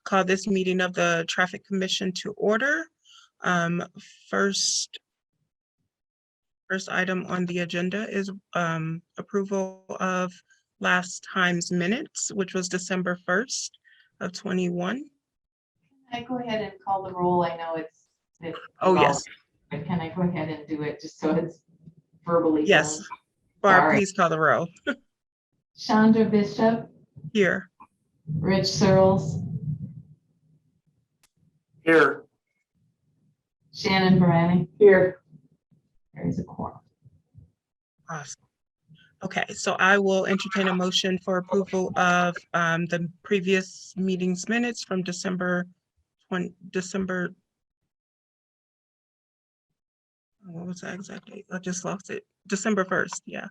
call this meeting of the Traffic Commission to order. First item on the agenda is approval of last time's minutes, which was December 1st of 21. Can I go ahead and call the roll? I know it's. Oh, yes. But can I go ahead and do it just so it's verbally Yes. done? Barb, Sorry. please call the roll. Chandra Bishop, Here. Rich Searles, Here. Shannon Barani. Here. There is a quorum. Awesome. Okay, so I will entertain a motion for approval of the previous meeting's minutes from December, what was that exact date? I just lost it. December 1st, yeah.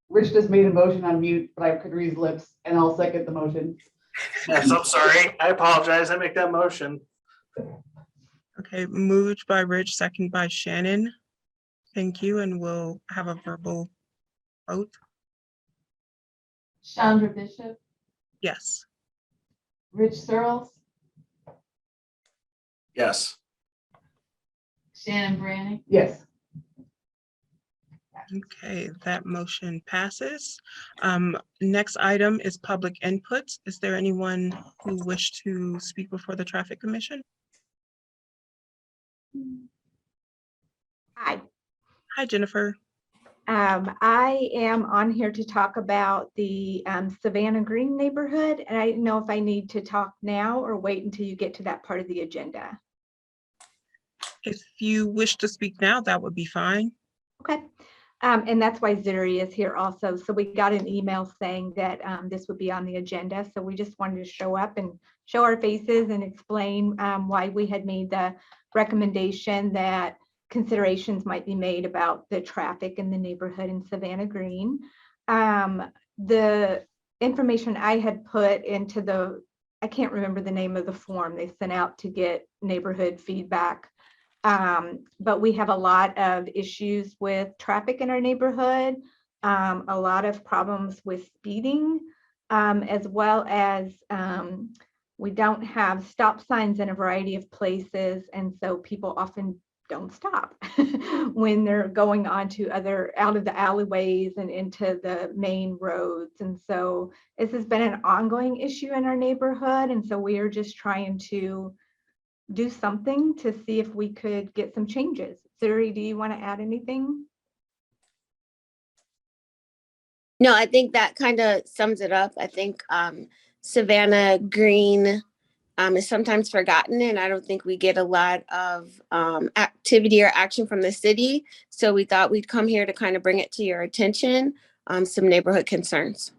Rich just made a motion on mute, but I could read his lips, and I'll second the motion. Yes, I'm sorry. I apologize. I make that motion. Okay, moved by Rich, second by Shannon. Thank you, and we'll have a verbal vote. Chandra Bishop, Yes. Rich Searles, Yes. Shannon Barani. Yes. Okay, that motion passes. Next item is public input. Is there anyone who wished to speak before the Traffic Commission? Hi, Hi, Jennifer. I am on here to talk about the Savannah Green neighborhood, and I didn't know if I need to talk now or wait until you get to that part of the agenda. If you wish to speak now, that would be fine. Okay, and that's why Zuri is here also. So we got an email saying that this would be on the agenda. So we just wanted to show up and show our faces and explain why we had made the recommendation that considerations might be made about the traffic in the neighborhood in Savannah Green. The information I had put into I can't remember the name of the form they sent out to get neighborhood feedback. But we have a lot of issues with traffic in our neighborhood, a lot of problems with speeding, as well as we don't have stop signs in a variety of places. And so people often don't stop when they're going on to out of the alleyways and into the main roads. And so this has been an ongoing issue in our neighborhood. And so we are just trying to do something to see if we could get some changes. Zuri, do you want to add anything? No, I think that kind of sums it up. I think Savannah Green is sometimes forgotten, and I don't think we get a lot of activity or action from the city. So we thought we'd come here to kind of bring it to your attention, some neighborhood concerns.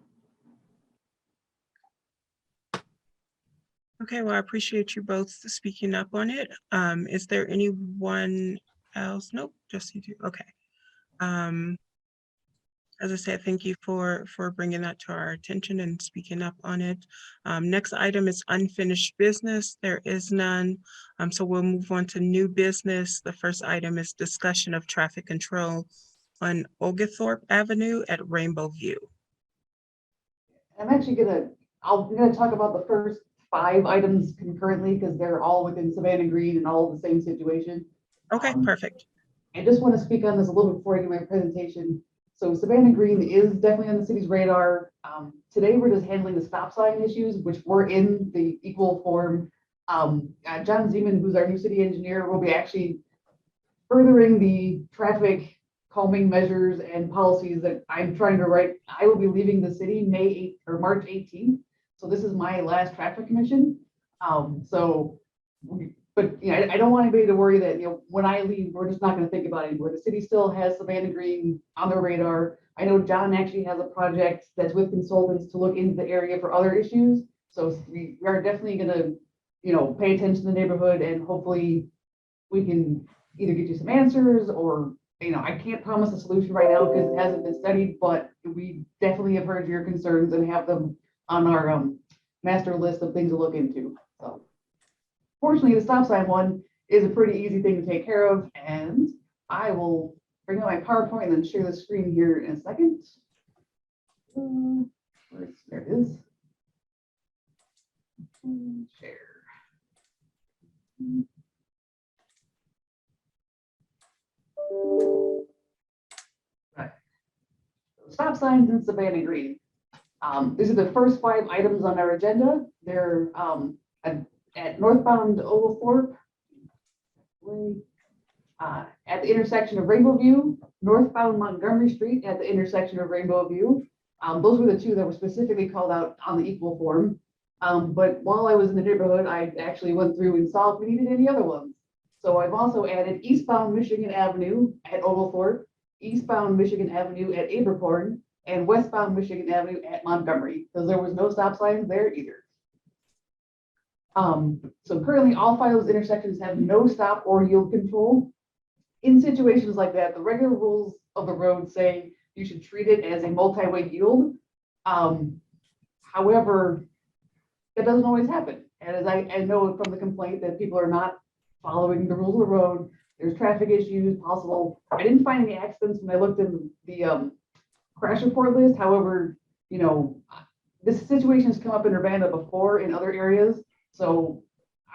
Okay, well, I appreciate you both speaking up on it. Is there anyone else? Nope, just you two. Okay. As I said, thank you for bringing that to our attention and speaking up on it. Next item is unfinished business. There is none. So we'll move on to new business. The first item is discussion of traffic control on Oglethorpe Avenue at Rainbow View. I'm actually I'm gonna talk about the first 5 items concurrently because they're all within Savannah Green and all the same situation. Okay, perfect. I just want to speak on this a little bit before I do my presentation. So Savannah Green is definitely on the city's radar. Today we're just handling the stop sign issues, which were in the equal form. John Zeman, who's our new city engineer, will be actually furthering the traffic calming measures and policies that I'm trying to write. I will be leaving the city May 8th or March 18th. So this is my last traffic commission. But I don't want anybody to worry that when I leave, we're just not going to think about it anymore. The city still has Savannah Green on their radar. I know John actually has a project that's with consultants to look into the area for other issues. So we are definitely going to, pay attention to the neighborhood, and hopefully we can either get you some answers or, I can't promise a solution right now because it hasn't been studied, but we definitely have heard your concerns and have them on our master list of things to look into. So fortunately, the stop sign one is a pretty easy thing to take care of, and I will bring up my PowerPoint and then share the screen here in a second. There it is. Share. Right. Stop signs in Savannah Green. These are the first 5 items on our agenda. They're at northbound Oglethorpe, at the intersection of Rainbow View, northbound Montgomery Street at the intersection of Rainbow View. Those were the 2 that were specifically called out on the equal form. But while I was in the neighborhood, I actually went through and saw if we needed any other ones. So I've also added eastbound Michigan Avenue at Oglethorpe, eastbound Michigan Avenue at Abercorn, and westbound Michigan Avenue at Montgomery, because there was no stop signs there either. So currently all 5 of those intersections have no stop or yield control. In situations like that, the regular rules of the road say you should treat it as a multi-way yield. However, that doesn't always happen. And as I know from the complaint that people are not following the rules of the road, there's traffic issues possible. I didn't find any accidents when I looked in the crash report list. However, you know, this situation has come up in Urbana before in other areas. So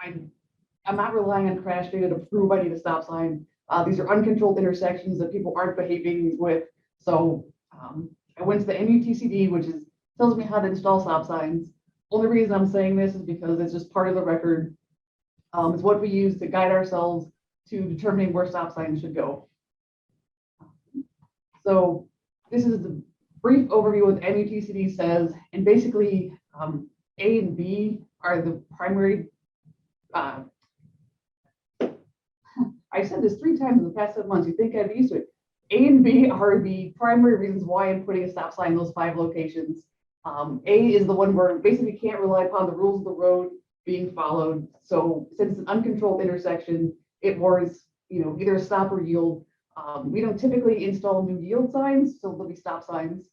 I'm not relying on crash data to prove I need a stop sign. These are uncontrolled intersections that people aren't behaving with. So I went to the MUTCD, which tells me how to install stop signs. Only reason I'm saying this is because it's just part of the record. It's what we use to guide ourselves to determining where stop signs should go. So this is the brief overview of what the MUTCD says, and basically A and B are the primary. I've said this 3 times in the past 7 months. You think I'd be used to it. A and B are the primary reasons why I'm putting a stop sign in those 5 locations. A is the one where basically you can't rely upon the rules of the road being followed. So since it's an uncontrolled intersection, it warrants, you know, either a stop or yield. We don't typically install new yield signs, so there'll be stop signs.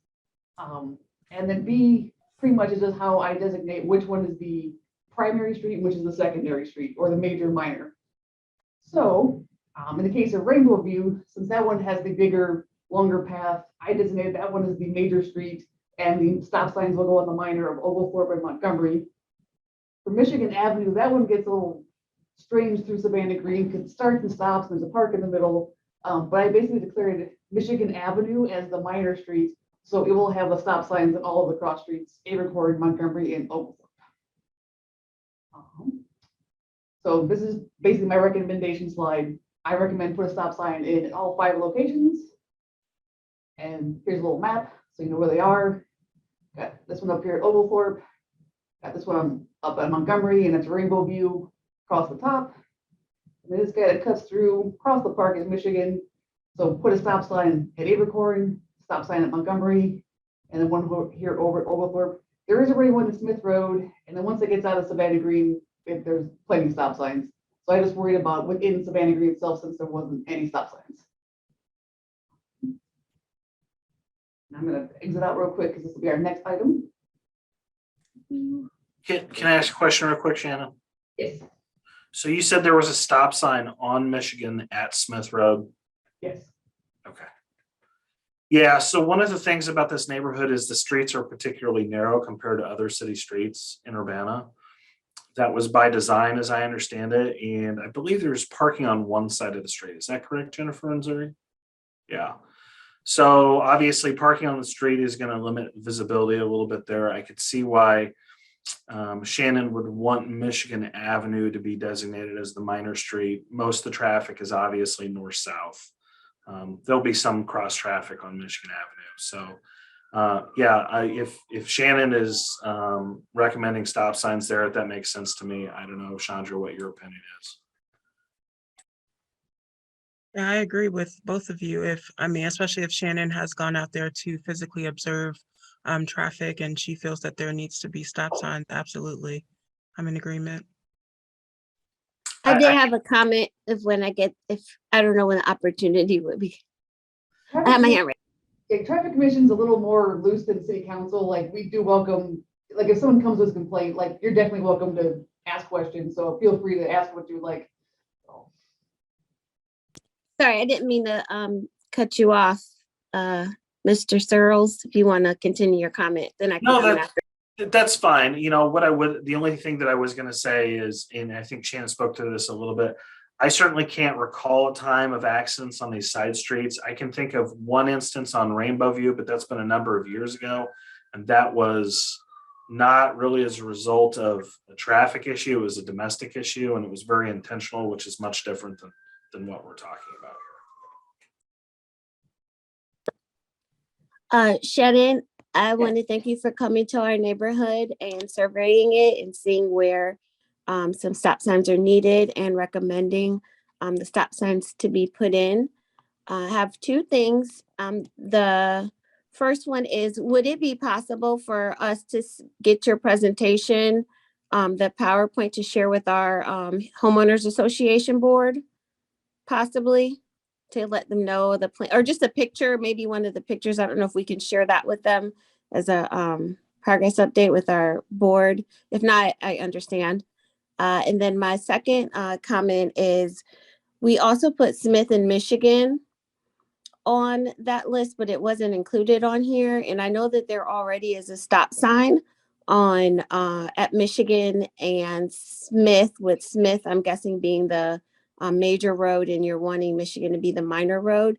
And then B pretty much is just how I designate which one is the primary street and which is the secondary street or the major minor. So in the case of Rainbow View, since that one has the bigger, longer path, I designated that one as the major street, and the stop signs will go on the minor of Oglethorpe and Montgomery. For Michigan Avenue, that one gets a little strange through Savannah Green because it starts and stops, and there's a park in the middle. But I basically declared Michigan Avenue as the minor street, so it will have the stop signs in all of the cross streets, Abercorn, Montgomery, and Oglethorpe. So this is basically my recommendation slide. I recommend put a stop sign in all 5 locations. And here's a little map, so you know where they are. Got this one up here at Oglethorpe. Got this one up at Montgomery, and it's Rainbow View across the top. And this guy that cuts through across the park is Michigan. So put a stop sign at Abercorn, stop sign at Montgomery, and then one here over at Oglethorpe. There is already one at Smith Road, and then once it gets out of Savannah Green, there's plenty of stop signs. So I just worried about within Savannah Green itself since there wasn't any stop signs. I'm going to exit out real quick because this will be our next item. Can I ask a question real quick, Shannon? Yes. So you said there was a stop sign on Michigan at Smith Road? Yes. Okay. Yeah, so one of the things about this neighborhood is the streets are particularly narrow compared to other city streets in Urbana. That was by design, as I understand it, and I believe there's parking on one side of the street. Is that correct, Jennifer and Zuri? Yeah. So obviously parking on the street is going to limit visibility a little bit there. I could see why Shannon would want Michigan Avenue to be designated as the minor street. Most of the traffic is obviously north-south. There'll be some cross traffic on Michigan Avenue. So yeah, if Shannon is recommending stop signs there, that makes sense to me. I don't know, Chandra, what your opinion is. Yeah, I agree with both of you. Especially if Shannon has gone out there to physically observe traffic and she feels that there needs to be stop signs, absolutely. I'm in agreement. I did have a comment if I don't know when the opportunity would be. I have my hand raised. Yeah, traffic commission's a little more loose than city council. Like we do welcome, like if someone comes with a complaint, like you're definitely welcome to ask questions. So feel free to ask what you like. Sorry, I didn't mean to cut you off, Mr. Searles. If you want to continue your comment, then I can No, come in after. That's fine. You know, the only thing that I was gonna say is, and I think Shannon spoke to this a little bit. I certainly can't recall a time of accidents on these side streets. I can think of one instance on Rainbow View, but that's been a number of years ago. And that was not really as a result of a traffic issue. It was a domestic issue and it was very intentional, which is much different than what we're talking about here. Shannon, I want to thank you for coming to our neighborhood and surveying it and seeing where some stop signs are needed and recommending the stop signs to be put in. I have two things. The first one is, would it be possible for us to get your presentation, the PowerPoint to share with our homeowners association board, possibly? To let them know the plan, or just a picture, maybe one of the pictures. I don't know if we can share that with them as a progress update with our board. If not, I understand. And then my second comment is, we also put Smith in Michigan on that list, but it wasn't included on here. And I know that there already is a stop sign on at Michigan and Smith, with Smith, I'm guessing, being the major road, and you're wanting Michigan to be the minor road.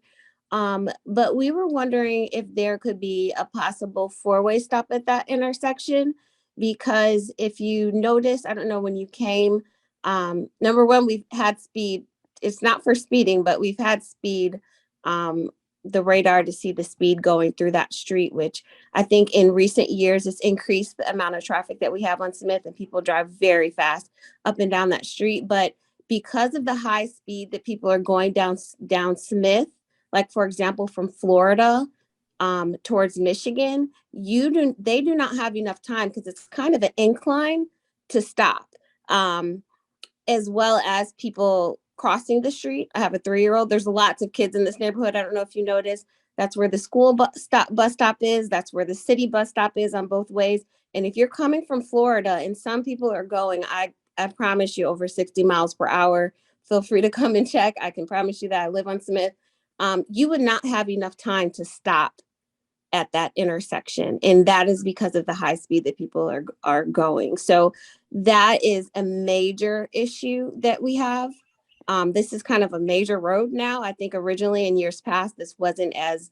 But we were wondering if there could be a possible four-way stop at that intersection, because if you notice, I don't know when you came, number one, we've had speed. It's not for speeding, but we've had speed, the radar to see the speed going through that street, which I think in recent years it's increased the amount of traffic that we have on Smith, and people drive very fast up and down that street. But because of the high speed that people are going down Smith, like for example, from Florida towards Michigan, they do not have enough time, because it's kind of an incline, to stop. As well as people crossing the street. I have a 3-year-old. There's lots of kids in this neighborhood. I don't know if you noticed. That's where the school bus stop is. That's where the city bus stop is on both ways. And if you're coming from Florida, and some people are going, I promise you, over 60 miles per hour. Feel free to come and check. I can promise you that. I live on Smith. You would not have enough time to stop at that intersection. And that is because of the high speed that people are going. So that is a major issue that we have. This is kind of a major road now. I think originally in years past, this wasn't as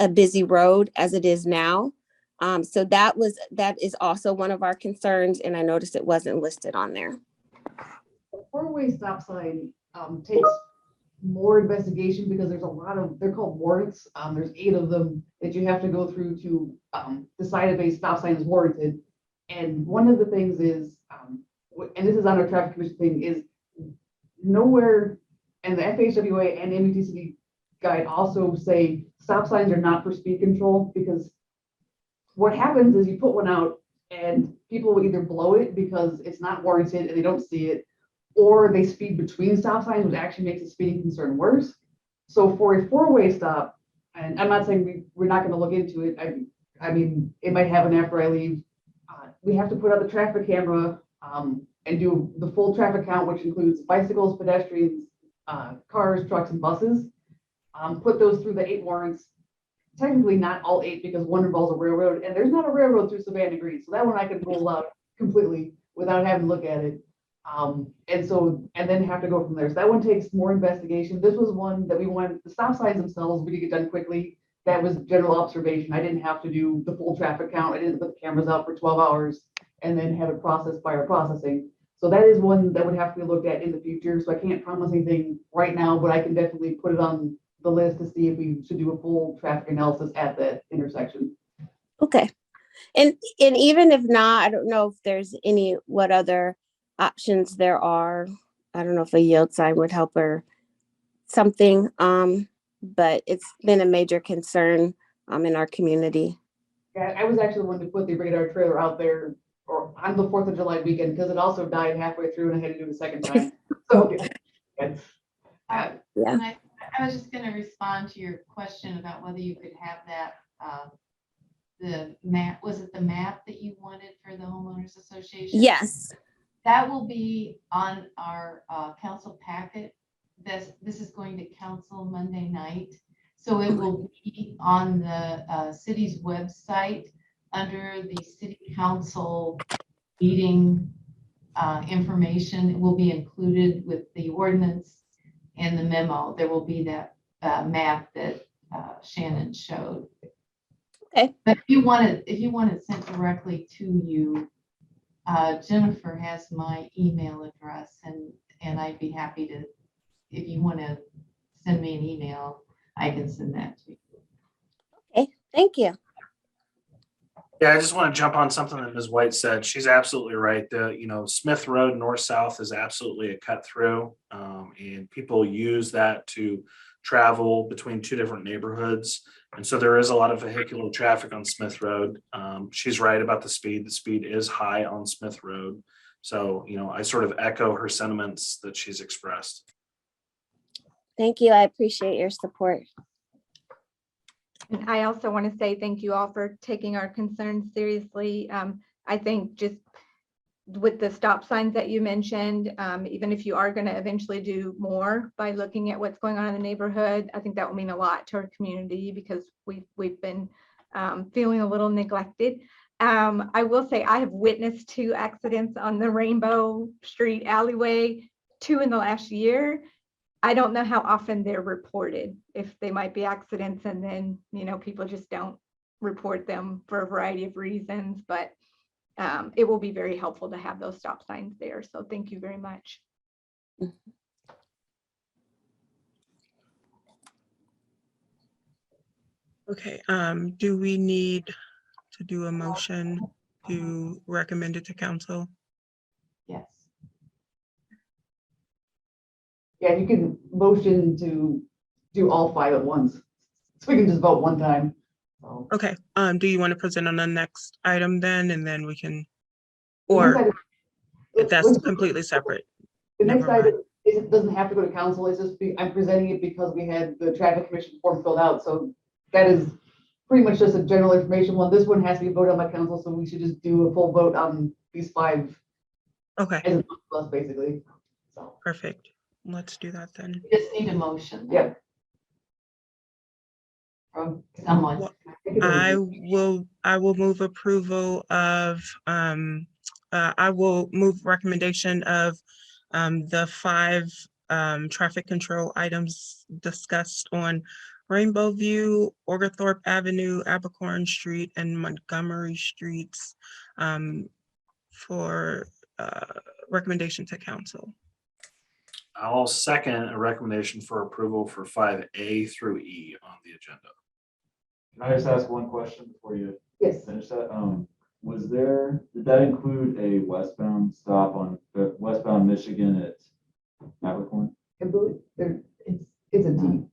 a busy road as it is now. So that is also one of our concerns. And I noticed it wasn't listed on there. The four-way stop sign takes more investigation, because there's a lot of, they're called warrants. There's 8 of them that you have to go through to decide if a stop sign is warranted. And one of the things is, and this is on our traffic commission thing, is nowhere, and the FHWA and MUTCD guide also say stop signs are not for speed control, because what happens is you put one out and people will either blow it because it's not warranted and they don't see it, or they speed between stop signs, which actually makes the speeding concern worse. So for a four-way stop, and I'm not saying we're not going to look into it. I mean, it might happen after I leave. We have to put out the traffic camera and do the full traffic count, which includes bicycles, pedestrians, cars, trucks, and buses. Put those through the 8 warrants. Technically not all 8, because one involves a railroad, and there's not a railroad through Savannah Green. So that one I can rule out completely without having to look at it. And then have to go from there. So that one takes more investigation. This was one that we wanted, the stop signs themselves, we could get done quickly. That was general observation. I didn't have to do the full traffic count. I didn't put the cameras out for 12 hours and then have it processed by our processing. So that is one that would have to be looked at in the future. So I can't promise anything right now, but I can definitely put it on the list to see if we should do a full traffic analysis at that intersection. Okay. And even if not, I don't know if there's what other options there are. I don't know if a yield sign would help or something. But it's been a major concern in our community. Yeah, I was actually the one to put the radar trailer out there or on the 4th of July weekend, because it also died halfway through and I had to do it a second time. So Yeah. And I was just going to respond to your question about whether you could have that, the map, was it the map that you wanted for the homeowners association? Yes. That will be on our council packet. This is going to council Monday night. So it will be on the city's website under the city council meeting information, it will be included with the ordinance and the memo. There will be that map that Shannon showed. Okay. But if you want it sent directly to you, Jennifer has my email address, and I'd be happy to, if you want to send me an email, I can send that to you. Okay, thank you. Yeah, I just want to jump on something that Ms. White said. She's absolutely right. Smith Road north-south is absolutely a cut through. And people use that to travel between two different neighborhoods. And so there is a lot of vehicular traffic on Smith Road. She's right about the speed. The speed is high on Smith Road. So, I sort of echo her sentiments that she's expressed. Thank you. I appreciate your support. And I also want to say thank you all for taking our concerns seriously. I think just with the stop signs that you mentioned, even if you are going to eventually do more by looking at what's going on in the neighborhood, I think that will mean a lot to our community because we've been feeling a little neglected. I will say I have witnessed 2 accidents on the Rainbow Street alleyway, 2 in the last year. I don't know how often they're reported, if they might be accidents and then, people just don't report them for a variety of reasons, but it will be very helpful to have those stop signs there. So thank you very much. Okay, do we need to do a motion to recommend it to council? Yes. Yeah, you can motion to do all 5 at once. So we can just vote one time. So, Okay, do you want to present on the next item then, and then we can, the next or item- if that's let's- completely separate? The next never mind. item doesn't have to go to council. It's just, I'm presenting it because we had the traffic commission form filled out. So that is pretty much just a general information one. This one has to be voted on by council, so we should just do a full vote on these 5 Okay, as a plus, basically. So, perfect. Let's do that then. We just need a motion. then yeah. From someone. Well, I will move approval of, I will move recommendation of the 5 traffic control items discussed on Rainbow View, Oglethorpe Avenue, Abercorn Street, and Montgomery Streets for recommendation to council. I'll second a recommendation for approval for 5A through E on the agenda. Can I just ask one question before you Yes, finish that? Did that include a westbound stop on westbound Michigan at Abercorn? I believe it's a D.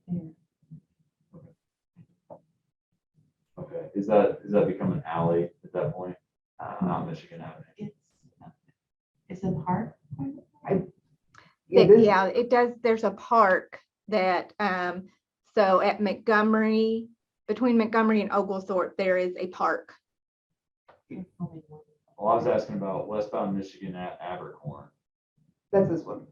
Okay, is that become an alley at that point? Not Michigan Avenue? It's a park. Yeah, this- Yeah, it does. There's a park that, so at Montgomery, between Montgomery and Oglethorpe, there is a park. Well, I was asking about westbound Michigan at Abercorn. That's this one.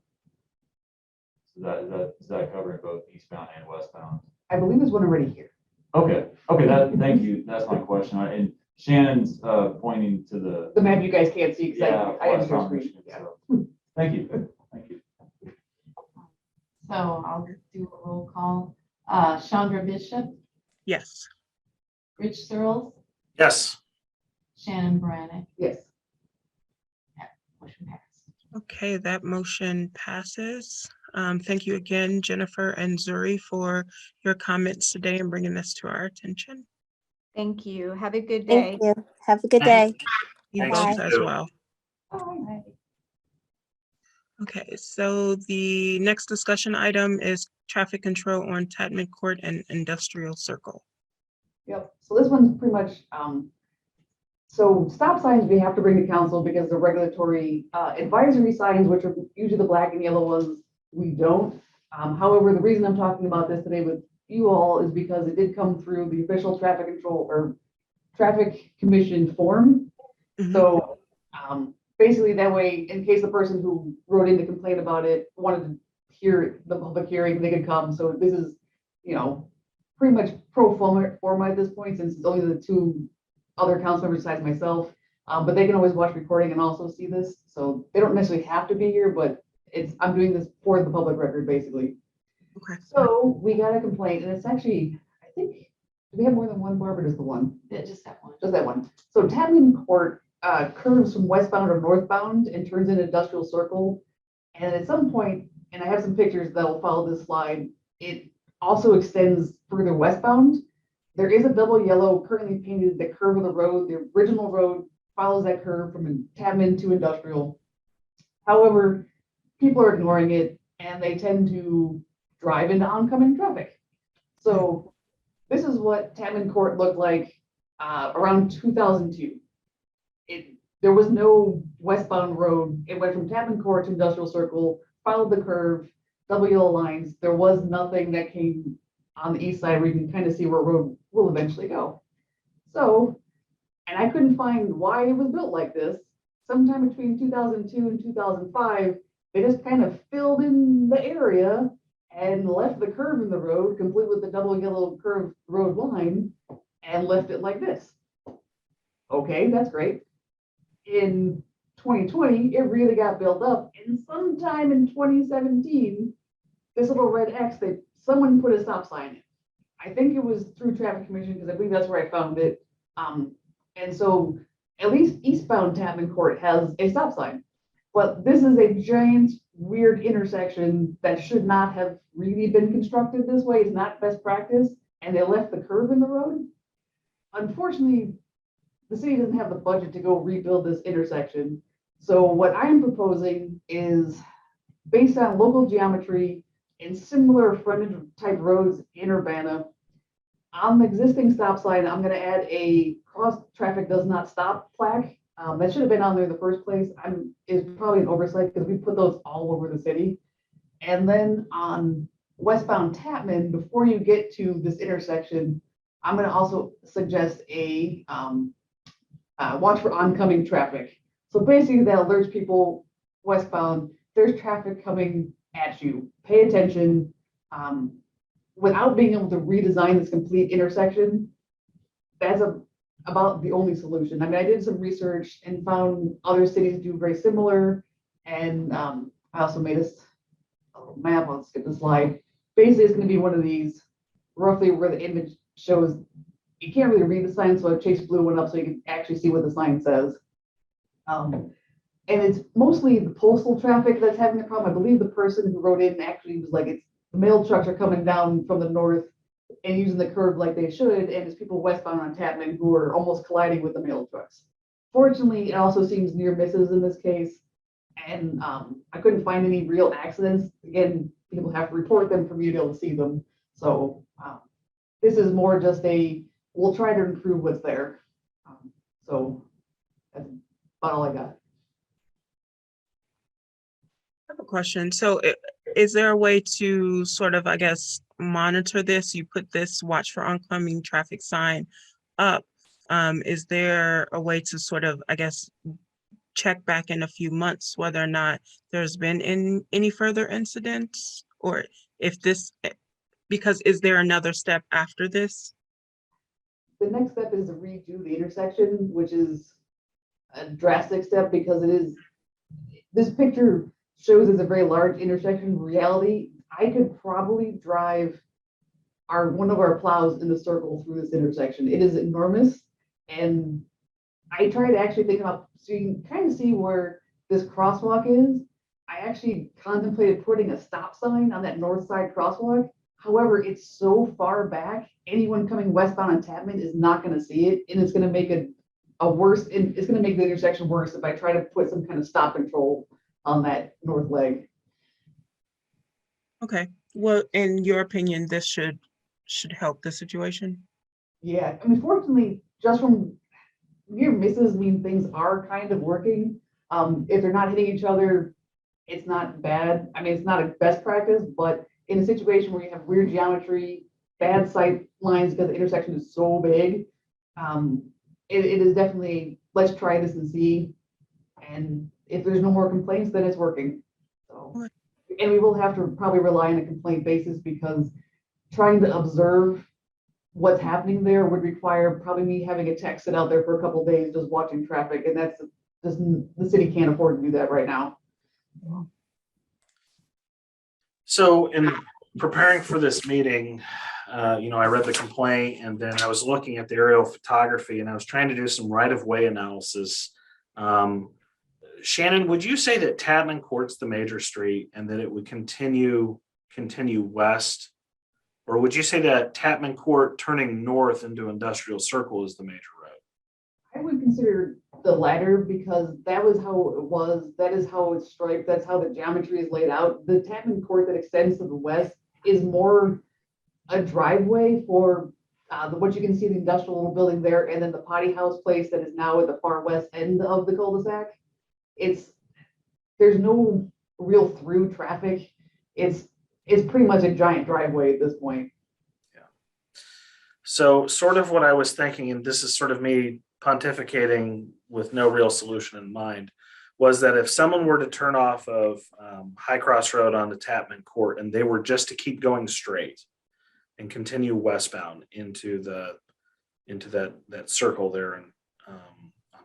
So is that covering both eastbound and westbound? I believe there's one already here. Okay, thank you. That's my question. And Shannon's pointing to the. The map you guys can't see because Yeah, I have your westbound screen. Michigan, Yeah. so, thank you. So I'll do a roll call. Chandra Bishop, Yes. Rich Searles, Yes. Shannon Brannick, Yes. motion passed. Okay, that motion passes. Thank you again, Jennifer and Zuri, for your comments today and bringing this to our attention. Thank you. Have a good day. Thank you. Have a good day. You Thanks, both you as too. well. All right. Okay, so the next discussion item is traffic control on Tadman Court and Industrial Circle. Yep, so this one's pretty much, so stop signs we have to bring to council because the regulatory advisory signs, which are usually the black and yellow ones, we don't. However, the reason I'm talking about this today with you all is because it did come through the official traffic control or traffic commission form. Mhm. So basically that way, in case the person who wrote in to complain about it wanted to hear the public hearing, they could come. So this is, pretty much pro forma at this point, since it's only the 2 other council members besides myself. But they can always watch recording and also see this. So they don't necessarily have to be here, but I'm doing this for the public record, basically. Okay. So we got a complaint, and it's actually, I think, do we have more than one, Barbara? Just the one? Yeah, just that one. Just that one. So Tapman Court curves from westbound or northbound and turns into industrial circle. And at some point, and I have some pictures that will follow this slide, it also extends further westbound. There is a double yellow currently painted the curve of the road. The original road follows that curve from Tapman to industrial. However, people are ignoring it and they tend to drive into oncoming traffic. So this is what Tapman Court looked like around 2002. There was no westbound road. It went from Tapman Court to Industrial Circle, followed the curve, double yellow lines. There was nothing that came on the east side where you can kind of see where road will eventually go. So, and I couldn't find why it was built like this. Sometime between 2002 and 2005, they just kind of filled in the area and left the curve in the road, complete with the double yellow curved road line, and left it like this. Okay, that's great. In 2020, it really got built up, and sometime in 2017, this little red X, someone put a stop sign in. I think it was through Traffic Commission, because I believe that's where I found it. And so at least eastbound Tapman Court has a stop sign. But this is a giant, weird intersection that should not have really been constructed this way. It's not best practice, and they left the curve in the road. Unfortunately, the city doesn't have the budget to go rebuild this intersection. So what I'm proposing is, based on local geometry and similar frontage type roads in Urbana, on the existing stop sign, I'm gonna add a cross traffic does not stop plaque. That should have been on there in the first place. It's probably an oversight because we put those all over the city. And then on westbound Tapman, before you get to this intersection, I'm gonna also suggest a watch for oncoming traffic. So basically that alerts people westbound, there's traffic coming at you. Pay attention. Without being able to redesign this complete intersection, that's about the only solution. I mean, I did some research and found other cities do very similar. And I also made a little map. Let's skip the slide. Basically, it's going to be one of these, roughly where the image shows. You can't really read the sign, so I chased blue one up so you can actually see what the sign says. And it's mostly the postal traffic that's having the problem. I believe the person who wrote in actually was like, the mail trucks are coming down from the north and using the curve like they should, and it's people westbound on Tapman who are almost colliding with the mail trucks. Fortunately, it also seems near misses in this case, and I couldn't find any real accidents. Again, people have to report them for me to be able to see them. So this is more just we'll try to improve what's there. So that's about all I got. I have a question. So is there a way to sort of, I guess, monitor this? You put this watch for oncoming traffic sign up. Is there a way to sort of, I guess, check back in a few months whether or not there's been any further incidents, or if this, because is there another step after this? The next step is to redo the intersection, which is a drastic step because this picture shows it's a very large intersection. In reality, I could probably drive one of our plows in the circle through this intersection. It is enormous. And I tried to actually think about, so you can kind of see where this crosswalk is. I actually contemplated putting a stop sign on that north side crosswalk. However, it's so far back, anyone coming westbound on Tapman is not going to see it. And it's going to make it's going to make the intersection worse if I try to put some kind of stop control on that north leg. Okay, well, in your opinion, this should help the situation? Yeah, I mean, fortunately, just from near misses mean things are kind of working. If they're not hitting each other, it's not bad. I mean, it's not a best practice, but in a situation where you have weird geometry, bad sight lines because the intersection is so big, it is definitely, let's try this and see. And if there's no more complaints, then it's working. So, and we will have to probably rely on a complaint basis because trying to observe what's happening there would require probably me having a tech sit out there for a couple days just watching traffic, and that's just, the city can't afford to do that right now. So in preparing for this meeting, I read the complaint and then I was looking at the aerial photography and I was trying to do some right-of-way analysis. Shannon, would you say that Tapman Court's the major street and that it would continue west? Or would you say that Tapman Court turning north into Industrial Circle is the major road? I would consider the latter because that was how it was, that is how it's striped, that's how the geometry is laid out. The Tapman Court that extends to the west is more a driveway for what you can see, the industrial little building there, and then the potty house place that is now at the far west end of the cul-de-sac. There's no real through traffic. It's pretty much a giant driveway at this point. So sort of what I was thinking, and this is sort of me pontificating with no real solution in mind, was that if someone were to turn off of High Cross Road onto Tapman Court and they were just to keep going straight and continue westbound into that circle there on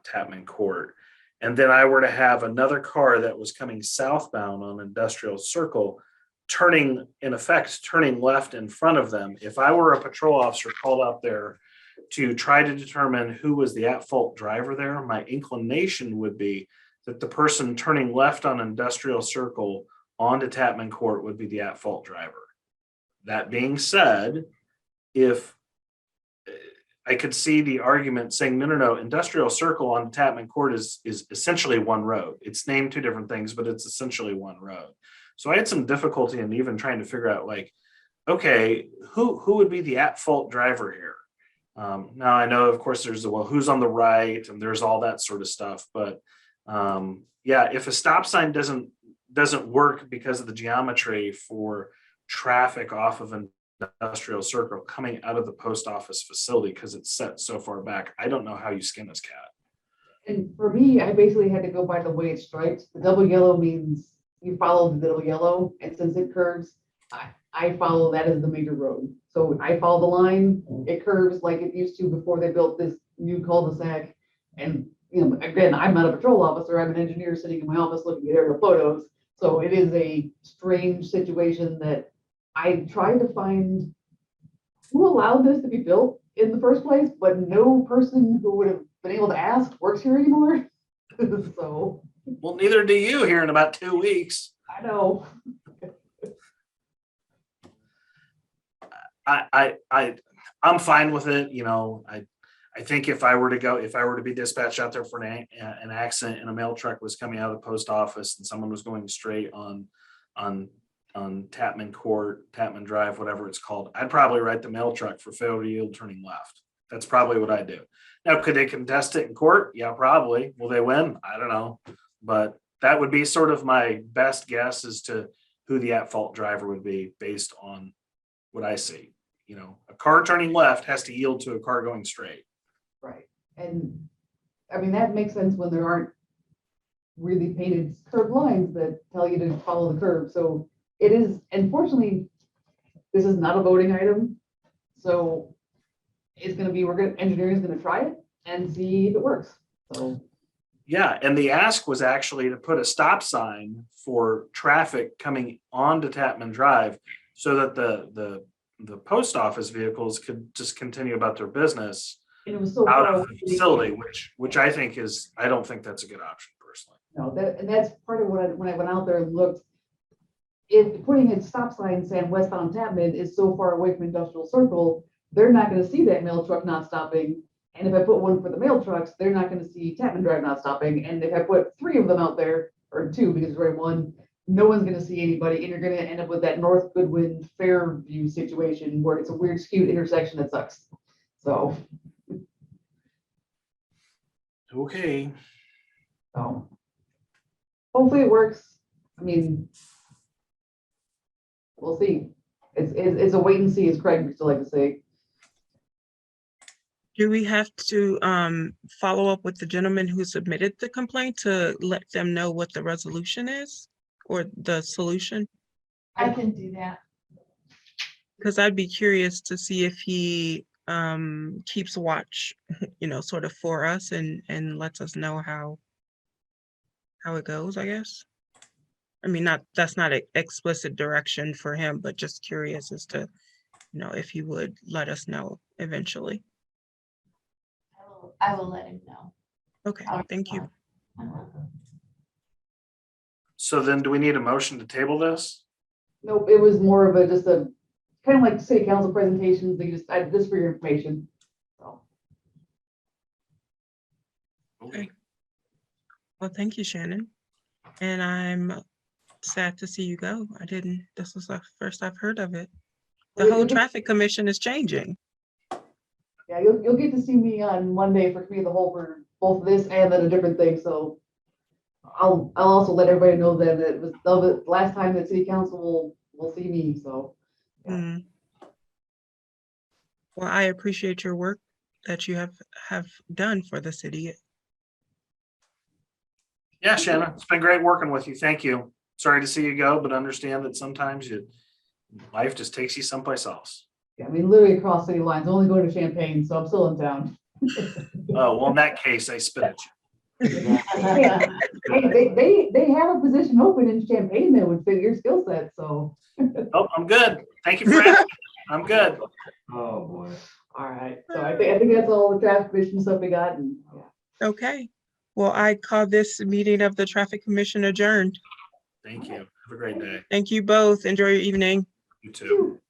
Tapman Court, and then I were to have another car that was coming southbound on Industrial Circle, turning left in front of them, if I were a patrol officer called out there to try to determine who was the at-fault driver there, my inclination would be that the person turning left on Industrial Circle onto Tapman Court would be the at-fault driver. That being said, if I could see the argument saying, no, Industrial Circle on Tapman Court is essentially one road. It's named two different things, but it's essentially one road. So I had some difficulty in even trying to figure out, like, okay, who would be the at-fault driver here? Now I know, of course, there's who's on the right, and there's all that sort of stuff. But if a stop sign doesn't work because of the geometry for traffic off of Industrial Circle coming out of the post office facility because it's set so far back, I don't know how you skin this cat. And for me, I basically had to go by the way it's striped. The double yellow means you follow the double yellow, and since it curves, I follow that as the major road. So I follow the line, it curves like it used to before they built this new cul-de-sac. And, again, I'm not a patrol officer, I'm an engineer sitting in my office looking at aerial photos. So it is a strange situation that I tried to find who allowed this to be built in the first place, but no person who would have been able to ask works here anymore. So. Well, neither do you here in about 2 weeks. I know. I'm fine with it. I think if I were to be dispatched out there for an accident and a mail truck was coming out of the post office and someone was going straight on Tapman Court, Tapman Drive, whatever it's called, I'd probably write the mail truck for failure to yield turning left. That's probably what I do. Now, could they contest it in court? Yeah, probably. Will they win? I don't know. But that would be sort of my best guess as to who the at-fault driver would be based on what I see. A car turning left has to yield to a car going straight. Right. And I mean, that makes sense when there aren't really painted curved lines that tell you to follow the curve. So it is, unfortunately, this is not a voting item. So it's going to be, engineering is going to try it and see if it works. So. Yeah, and the ask was actually to put a stop sign for traffic coming onto Tapman Drive so that the post office vehicles could just continue about their business and it was so out far of away the facility, which I think I don't think that's a good option personally. No, and that's part of what when I went out there and looked. If putting a stop sign saying westbound Tapman is so far away from Industrial Circle, they're not going to see that mail truck not stopping. And if I put one for the mail trucks, they're not going to see Tapman Drive not stopping. And if I put 3 of them out there, or 2, because it's right one, no one's going to see anybody. And you're going to end up with that North Goodwin Fairview situation where it's a weird skewed intersection that sucks. So. Okay. So. Hopefully it works. I mean, we'll see. It's a wait and see, as Craig used to like to say. Do we have to follow up with the gentleman who submitted the complaint to let them know what the resolution is or the solution? I can do that. Because I'd be curious to see if he keeps watch, sort of for us and lets us know how it goes, I guess. I mean, that's not an explicit direction for him, but just curious as to, if he would let us know eventually. I will let him know. Okay, thank you. So then do we need a motion to table this? Nope, it was more of just a, kind of like city council presentations, they just, this for your information. So, Okay. Well, thank you, Shannon. And I'm sad to see you go. This was the first I've heard of it. The whole traffic commission is changing. yeah, you'll get to see me on Monday for committee of the whole for both this and then a different thing, so. I'll also let everybody know that it was the last time that city council will see me, so. Yeah. Mm. Well, I appreciate your work that you have done for the city. Yeah, Shannon, it's been great working with you. Thank you. Sorry to see you go, but understand that sometimes life just takes you someplace else. Yeah, I mean, literally across city lines, only going to Champaign, so I'm still in town. Oh, well, in that case, I spit at you. Hey, they have a position open in Champaign that would fit your skill set, so. Oh, I'm good. Thank you for asking. I'm good. Oh, boy. All right, so I think that's all the traffic commission stuff we got, and, yeah. Okay. Well, I call this meeting of the Traffic Commission adjourned. Thank you. Have a great day. Thank you both. Enjoy your evening. You too.